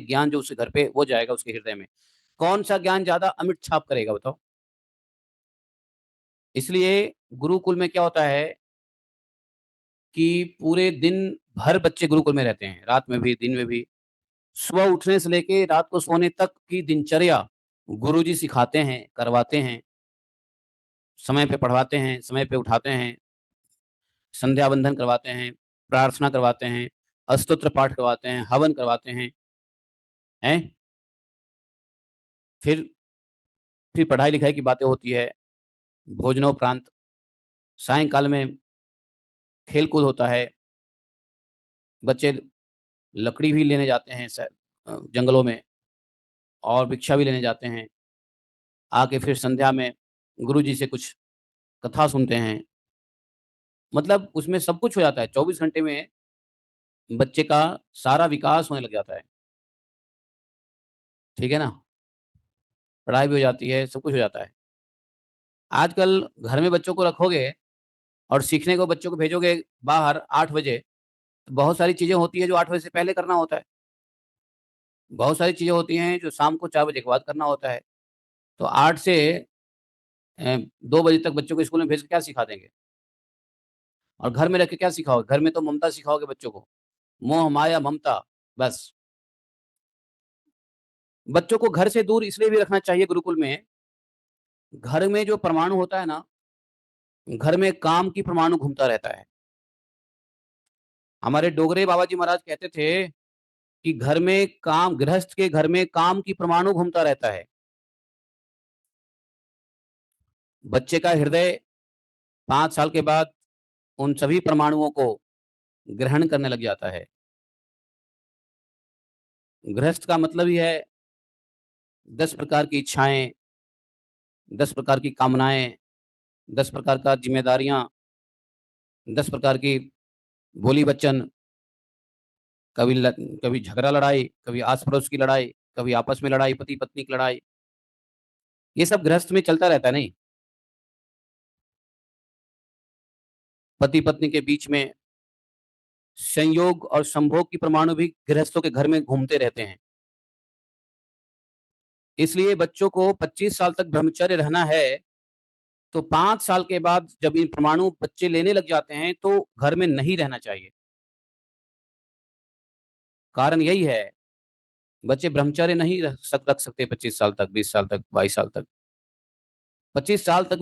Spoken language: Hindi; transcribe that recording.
ज्ञान जो उसके घर पे वो जाएगा उसके हृदय में। कौन-सा ज्ञान ज़्यादा अमिट छाप करेगा बताओ? इसलिए गुरुकुल में क्या होता है कि पूरे दिन भर बच्चे गुरुकुल में रहते हैं, रात में भी, दिन में भी। सुबह उठने से लेके रात को सोने तक की दिनचर्या गुरुजी सिखाते हैं, करवाते हैं, समय पे पढ़वाते हैं, समय पे उठाते हैं, संध्या बंदन करवाते हैं, प्रार्थना करवाते हैं, अष्टोत्र पाठ करवाते हैं, हवन करवाते हैं? फिर फिर पढ़ाई-लिखाई की बातें होती है, भोजनोपरांत, सायंकाल में खेल-कूद होता है, बच्चे लकड़ी भी लेने जाते हैं जंगलों में और भिक्षा भी लेने जाते हैं। आके फिर संध्या में गुरुजी से कुछ कथा सुनते हैं। मतलब उसमें सब कुछ हो जाता है, 24 घंटे में बच्चे का सारा विकास होने लग जाता है, ठीक है ना? पढ़ाई भी हो जाती है, सब कुछ हो जाता है। आजकल घर में बच्चों को रखोगे और सीखने को बच्चों को भेजोगे बाहर 8 बजे, तो बहुत सारी चीज़ें होती हैं जो 8 बजे से पहले करना होता है। बहुत सारी चीज़ें होती हैं जो शाम को 4 बजे के बाद करना होता है। तो 8 से 2 बजे तक बच्चों को स्कूल में भेज के क्या सिखा देंगे? और घर में रख के क्या सिखाओगे? घर में तो ममता सिखाओगे बच्चों को, मोह, माया, ममता, बस। बच्चों को घर से दूर इसलिए भी रखना चाहिए गुरुकुल में, घर में जो परमाणु होता है ना, घर में काम की परमाणु घूमता रहता है। हमारे डोगरे बाबा जी महाराज कहते थे कि घर में काम गृहस्थ के घर में काम की परमाणु घूमता रहता है। बच्चे का हृदय 5 साल के बाद उन सभी परमाणुओं को ग्रहण करने लग जाता है। गृहस्थ का मतलब ही है 10 प्रकार की इच्छाएँ, 10 प्रकार की कामनाएँ, 10 प्रकार का ज़िम्मेदारियाँ, 10 प्रकार की बोली-वचन, कभी झगड़ा लड़ाई, कभी आस-पड़ोस की लड़ाई, कभी आपस में लड़ाई, पति-पत्नी की लड़ाई। ये सब गृहस्थ में चलता रहता है नहीं? पति-पत्नी के बीच में संयोग और संभोग की परमाणु भी गृहस्थों के घर में घूमते रहते हैं। इसलिए बच्चों को 25 साल तक ब्रह्मचर्य रहना है, तो 5 साल के बाद जब ये परमाणु बच्चे लेने लग जाते हैं, तो घर में नहीं रहना चाहिए। कारण यही है, बच्चे ब्रह्मचर्य नहीं रख सकते 25 साल तक, 20 साल तक, 22 साल तक। 25 साल तक